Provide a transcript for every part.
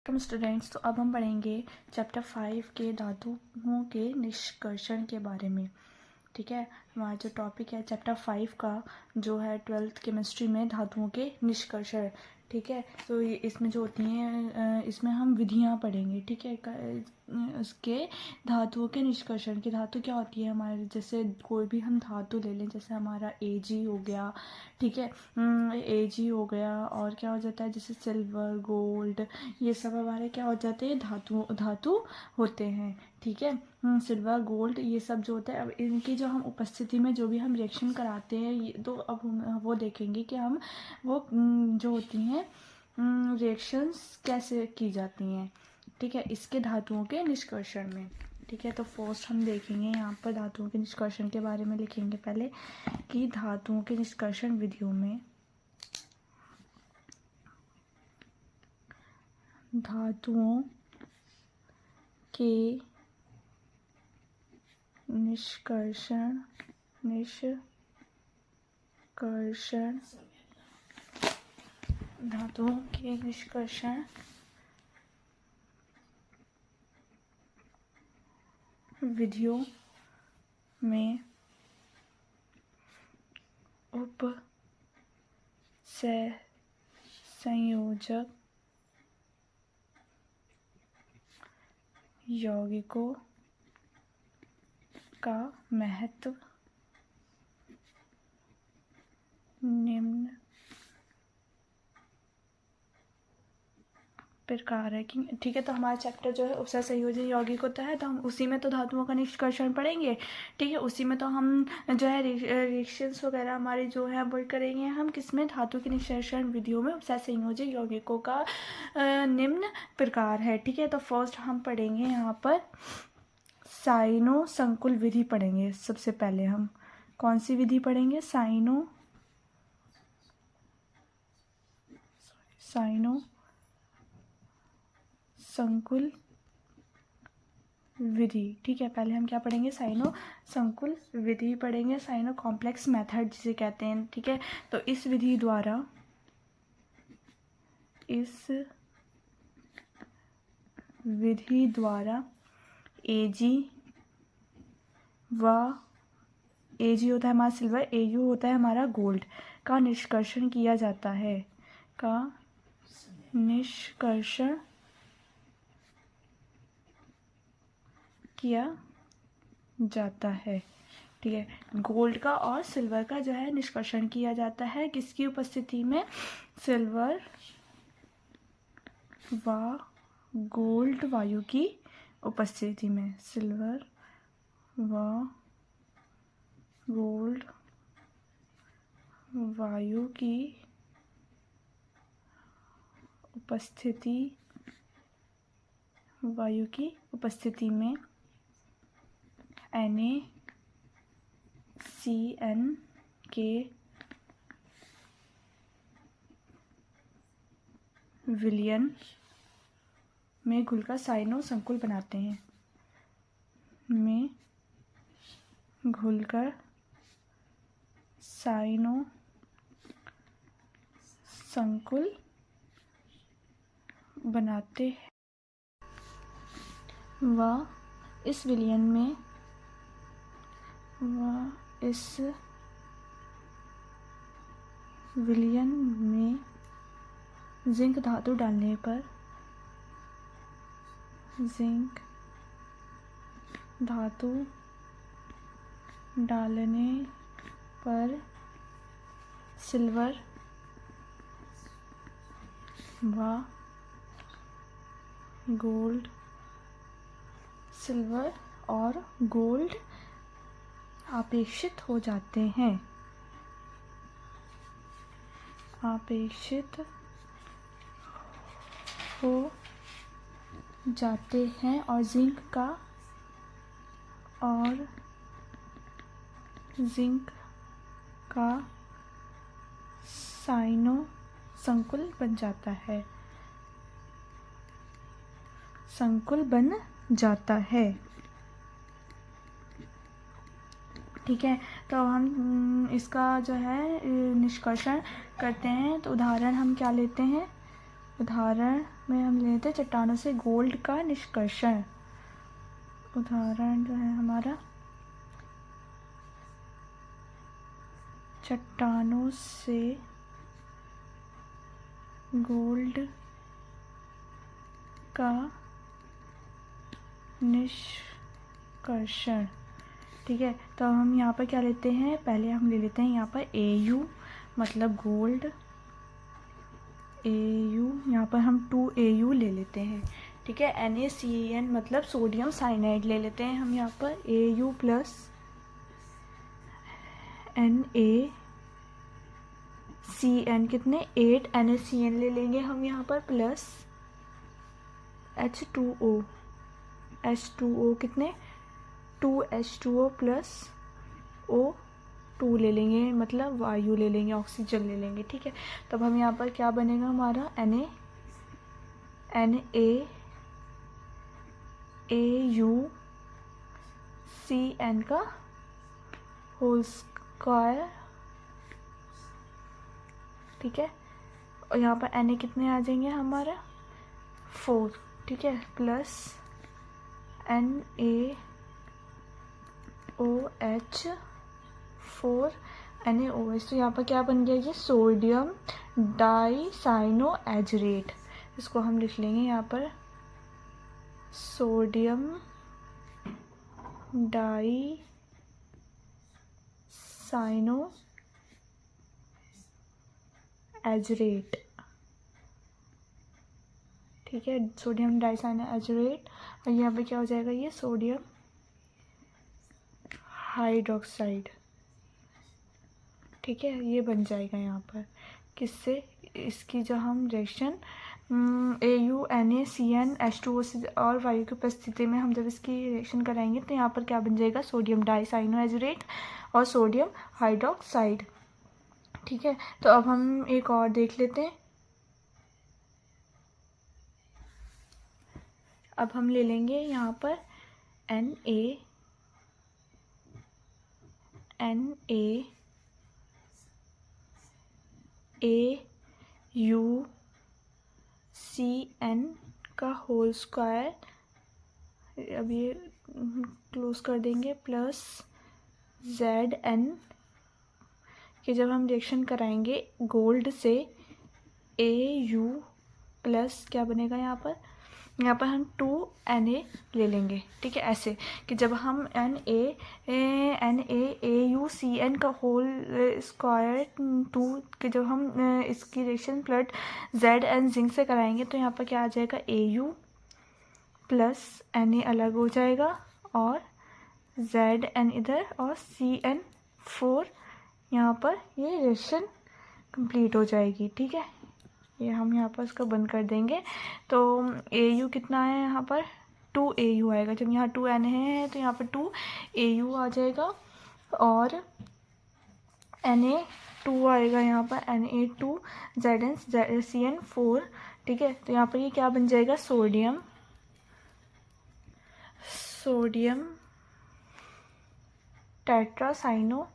Welcome students. तो अब हम पढ़ेंगे चैप्टर 5 के धातुओं के निष्कर्षण के बारे में। ठीक है, हमारा जो टॉपिक है चैप्टर 5 का जो है 12th केमिस्ट्री में धातुओं के निष्कर्षण। ठीक है, तो इसमें जो होती हैं इसमें हम विधियां पढ़ेंगे। ठीक है, उसके धातुओं के निष्कर्षण की धातु क्या होती है हमारे, जैसे कोई भी हम धातु ले लें, जैसे हमारा Ag हो गया। ठीक है, Ag हो गया और क्या हो जाता है, जैसे सिल्वर, गोल्ड, ये सब हमारे क्या हो जाते हैं, धातु होते हैं। ठीक है, सिल्वर, गोल्ड, ये सब जो होता है, अब इनकी जो हम उपस्थिति में जो भी हम रिएक्शन कराते हैं, ये तो अब हम वो देखेंगे कि हम वो जो होती हैं रिएक्शंस कैसे की जाती हैं। ठीक है, इसके धातुओं के निष्कर्षण में। ठीक है, तो फर्स्ट हम देखेंगे यहाँ पर धातुओं के निष्कर्षण के बारे में लिखेंगे पहले कि धातुओं के निष्कर्षण विधियों में धातुओं के निष्कर्षण धातुओं के निष्कर्षण विधियों में उपसंयोजक यौगिकों का महत्व निम्न प्रकार है कि। ठीक है, तो हमारा चैप्टर जो है उपसंयोजक यौगिक होता है, तो हम उसी में तो धातुओं का निष्कर्षण पढ़ेंगे। ठीक है, उसी में तो हम जो है रिएक्शंस वगैरह हमारे जो है वो करेंगे हम किसमें, धातु के निष्कर्षण विधियों में उपसंयोजक यौगिकों का निम्न प्रकार है। ठीक है, तो फर्स्ट हम पढ़ेंगे यहाँ पर साइनो संकुल विधि पढ़ेंगे। सबसे पहले हम कौन सी विधि पढ़ेंगे, साइनो संकुल विधि। ठीक है, पहले हम क्या पढ़ेंगे, साइनो संकुल विधि पढ़ेंगे, साइनो कॉम्प्लेक्स मेथड जिसे कहते हैं। ठीक है, तो इस विधि द्वारा Ag होता है हमारा सिल्वर, Au होता है हमारा गोल्ड का निष्कर्षण किया जाता है, ठीक है, गोल्ड का और सिल्वर का जो है निष्कर्षण किया जाता है किसकी उपस्थिति में, सिल्वर व गोल्ड वायु की उपस्थिति में, सिल्वर व गोल्ड वायु की उपस्थिति में NaCN के विलयन में घुलकर साइनो संकुल बनाते हैं, साइनो संकुल बनाते हैं व इस विलयन में जिंक धातु डालने पर सिल्वर व गोल्ड अपेक्षित हो जाते हैं और जिंक का साइनो संकुल बन जाता है। ठीक है, तो हम इसका जो है निष्कर्षण करते हैं। तो उदाहरण हम क्या लेते हैं, उदाहरण में हम लेते हैं चट्टानों से गोल्ड का निष्कर्षण। उदाहरण जो है हमारा चट्टानों से गोल्ड का निष्कर्षण। ठीक है, तो हम यहाँ पर क्या लेते हैं, पहले हम ले लेते हैं यहाँ पर AU मतलब गोल्ड, AU यहाँ पर हम 2AU ले लेते हैं। ठीक है, NaCN मतलब सोडियम साइनाइड ले लेते हैं हम यहाँ पर AU प्लस NaCN कितने 8 NaCN ले लेंगे हम यहाँ पर प्लस H2O कितने 2H2O प्लस O2 ले लेंगे मतलब वायु ले लेंगे, ऑक्सीजन ले लेंगे। ठीक है, तब हम यहाँ पर क्या बनेगा हमारा NaAUCN का होल स्क्वायर। ठीक है, और यहाँ पर Na कितने आ जाएंगे हमारा 4। ठीक है, प्लस NaOH4 NaOH। तो यहाँ पर क्या बन गया, ये सोडियम डाइसाइनोएजरेट। इसको हम लिख लेंगे यहाँ पर सोडियम डाइसाइनोएजरेट। ठीक है, सोडियम डाइसाइनोएजरेट। और यहाँ पे क्या हो जाएगा, ये सोडियम हाइड्रोक्साइड। ठीक है, ये बन जाएगा यहाँ पर किससे, इसकी जो हम रिएक्शन AuNaCN H2O और वायु की उपस्थिति में हम जब इसकी रिएक्शन कराएंगे तो यहाँ पर क्या बन जाएगा, सोडियम डाइसाइनोएजरेट और सोडियम हाइड्रोक्साइड। ठीक है, तो अब हम एक और देख लेते हैं। अब हम ले लेंगे यहाँ पर NaAUCN का होल स्क्वायर, अब ये क्लोज कर देंगे, प्लस Zn कि जब हम रिएक्शन कराएंगे गोल्ड से AU प्लस क्या बनेगा यहाँ पर हम 2Na ले लेंगे। ठीक है, ऐसे कि जब हम NaAUCN का होल स्क्वायर 2 कि जब हम इसकी रिएक्शन ब्लड Zn जिंक से कराएंगे तो यहाँ पर क्या आ जाएगा, AU प्लस Na अलग हो जाएगा और Zn इधर और CN4 यहाँ पर ये रिएक्शन कंप्लीट हो जाएगी। ठीक है, ये हम यहाँ पर इसको बंद कर देंगे। तो AU कितना है यहाँ पर 2AU आएगा, जब यहाँ 2Na है तो यहाँ पर 2AU आ जाएगा और Na2 आएगा यहाँ पर Na2 Zn CN4। ठीक है, तो यहाँ पर ये क्या बन जाएगा, सोडियम टेट्रासाइनो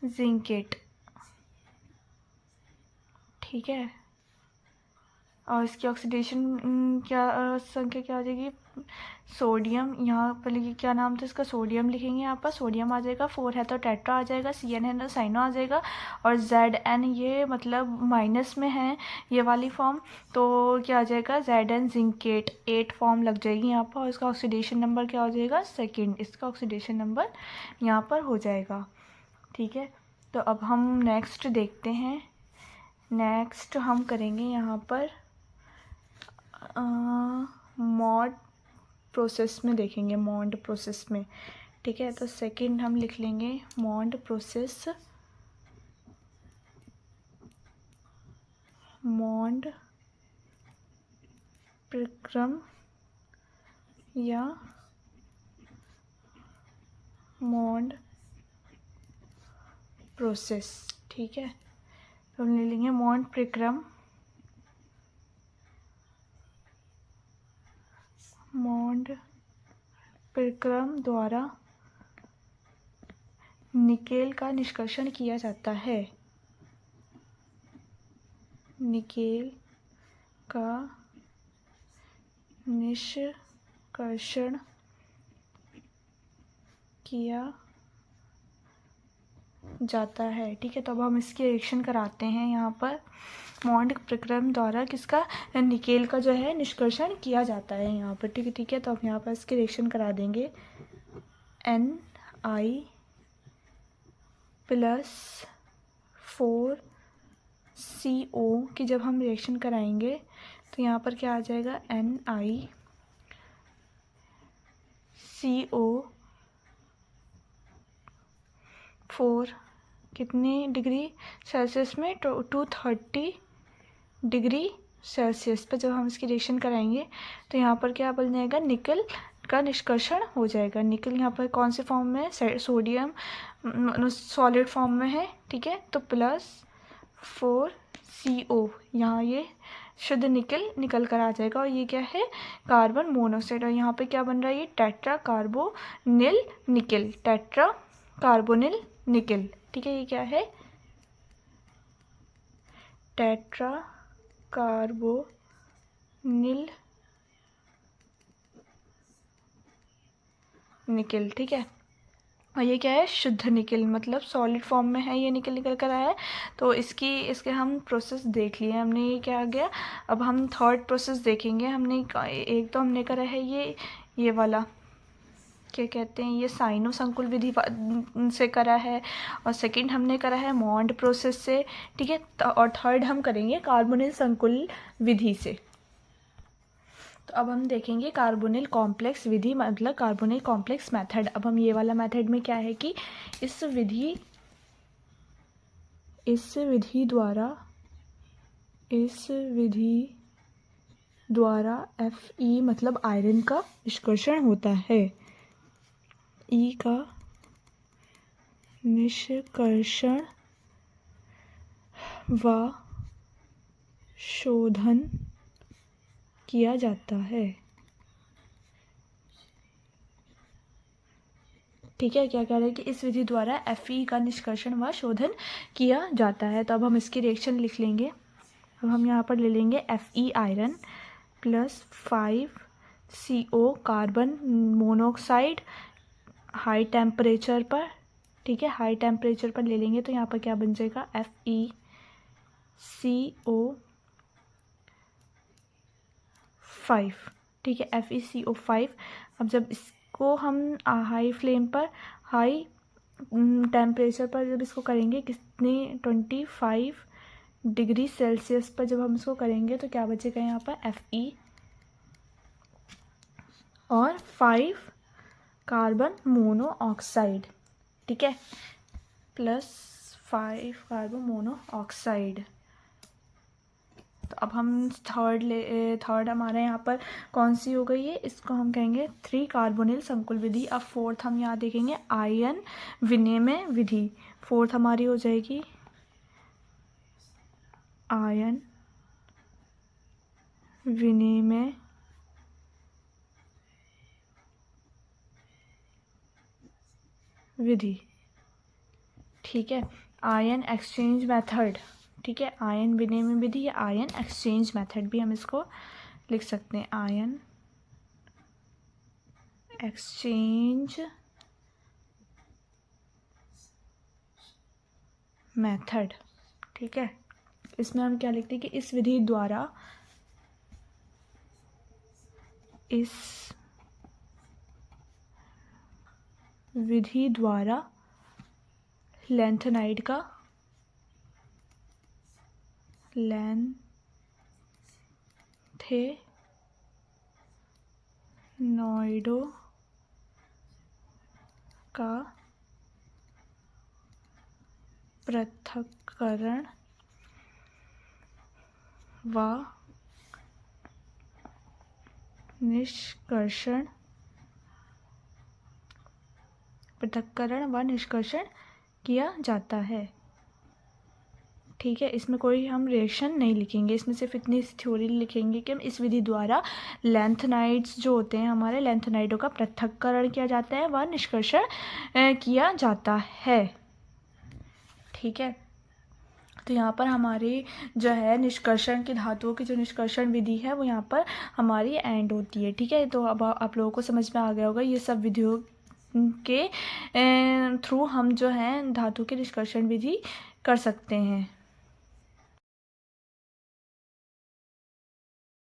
जिंकेट। ठीक है, और इसकी ऑक्सीडेशन क्या संख्या क्या हो जाएगी, सोडियम यहाँ पर लिखिए, क्या नाम था इसका, सोडियम लिखेंगे यहाँ पर, सोडियम आ जाएगा, 4 है तो टेट्रा आ जाएगा, CN है तो साइनो आ जाएगा, और Zn ये मतलब माइनस में है ये वाली फॉर्म, तो क्या आ जाएगा Zn जिंकेट 8 फॉर्म लग जाएगी यहाँ पर, और इसका ऑक्सीडेशन नंबर क्या हो जाएगा, सेकेंड, इसका ऑक्सीडेशन नंबर यहाँ पर हो जाएगा। ठीक है, तो अब हम नेक्स्ट देखते हैं। नेक्स्ट हम करेंगे यहाँ पर मॉड प्रोसेस में देखेंगे, मॉन्ड प्रोसेस में। ठीक है, तो सेकंड हम लिख लेंगे मॉन्ड प्रोसेस, मॉन्ड प्रक्रम या मॉन्ड प्रोसेस। ठीक है, तो हम ले लेंगे मॉन्ड प्रक्रम, मॉन्ड प्रक्रम द्वारा निकेल का निष्कर्षण किया जाता है। निकेल का निष्कर्षण किया जाता है। ठीक है, तो अब हम इसकी रिएक्शन कराते हैं। यहाँ पर मॉन्ड प्रक्रम द्वारा किसका, निकेल का जो है निष्कर्षण किया जाता है यहाँ पर। ठीक है, ठीक है, तो हम यहाँ पर इसकी रिएक्शन करा देंगे। Ni प्लस 4CO की जब हम रिएक्शन कराएंगे तो यहाँ पर क्या आ जाएगा, NiCO4 कितने डिग्री सेल्सियस में, 230 डिग्री सेल्सियस पर जब हम इसकी रिएक्शन कराएंगे तो यहाँ पर क्या बन जाएगा, निकल का निष्कर्षण हो जाएगा। निकल यहाँ पर कौन से फॉर्म में है, सोडियम सॉलिड फॉर्म में है। ठीक है, तो प्लस 4CO यहाँ ये शुद्ध निकल निकल कर आ जाएगा और ये क्या है, कार्बन मोनोऑक्साइड। और यहाँ पे क्या बन रहा है, ये टेट्रा कार्बोनिल निकल, टेट्रा कार्बोनिल निकल। ठीक है, ये क्या है, टेट्रा कार्बोनिल निकल। ठीक है, और ये क्या है, शुद्ध निकल, मतलब सॉलिड फॉर्म में है, ये निकल निकल कर आया है। तो इसके हम प्रोसेस देख लिए हमने, ये क्या आ गया। अब हम थर्ड प्रोसेस देखेंगे। हमने एक तो हमने करा है ये वाला क्या कहते हैं, ये साइनो संकुल विधि से करा है, और सेकंड हमने करा है मॉन्ड प्रोसेस से। ठीक है, और थर्ड हम करेंगे कार्बोनिल संकुल विधि से। तो अब हम देखेंगे कार्बोनिल कॉम्प्लेक्स विधि, मतलब कार्बोनिल कॉम्प्लेक्स मेथड। अब हम ये वाला मेथड में क्या है कि इस विधि द्वारा Fe मतलब आयरन का निष्कर्षण होता है। ई का निष्कर्षण व शोधन किया जाता है। ठीक है, क्या कह रहे हैं कि इस विधि द्वारा Fe का निष्कर्षण व शोधन किया जाता है। तो अब हम इसकी रिएक्शन लिख लेंगे। अब हम यहाँ पर ले लेंगे Fe iron plus 5CO carbon monoxide high temperature पर। ठीक है, हाई टेम्परेचर पर ले लेंगे तो यहाँ पर क्या बन जाएगा, FeCO5। ठीक है, FeCO5। अब जब इसको हम हाई फ्लेम पर, हाई टेम्परेचर पर जब इसको करेंगे, कितने 25 डिग्री सेल्सियस पर जब हम इसको करेंगे तो क्या बचेगा यहाँ पर, Fe और 5 कार्बन मोनोऑक्साइड। ठीक है, प्लस 5 कार्बन मोनोऑक्साइड। तो अब हम थर्ड हमारे यहाँ पर कौन सी हो गई है, इसको हम कहेंगे 3 कार्बोनिल संकुल विधि। अब फोर्थ हम यहाँ देखेंगे आयन विनिमय विधि। फोर्थ हमारी हो जाएगी आयन विनिमय विधि। ठीक है, आयन एक्सचेंज मेथड। ठीक है, आयन विनिमय विधि या आयन एक्सचेंज मेथड भी हम इसको लिख सकते हैं, आयन एक्सचेंज मेथड। ठीक है, इसमें हम क्या लिखते हैं कि इस विधि द्वारा लैंथेनाइड का पृथक्करण व निष्कर्षण किया जाता है। ठीक है, इसमें कोई हम रिएक्शन नहीं लिखेंगे, इसमें सिर्फ इतनी थ्योरी लिखेंगे कि हम इस विधि द्वारा लेंथेनाइड्स जो होते हैं हमारे लेंथेनाइडों का पृथक्करण किया जाता है व निष्कर्षण किया जाता है। ठीक है, तो यहाँ पर हमारी जो है निष्कर्षण की धातुओं की जो निष्कर्षण विधि है वो यहाँ पर हमारी एंड होती है। ठीक है, तो अब आप लोगों को समझ में आ गया होगा ये सब विधियों के थ्रू हम जो है धातु की निष्कर्षण विधि कर सकते हैं।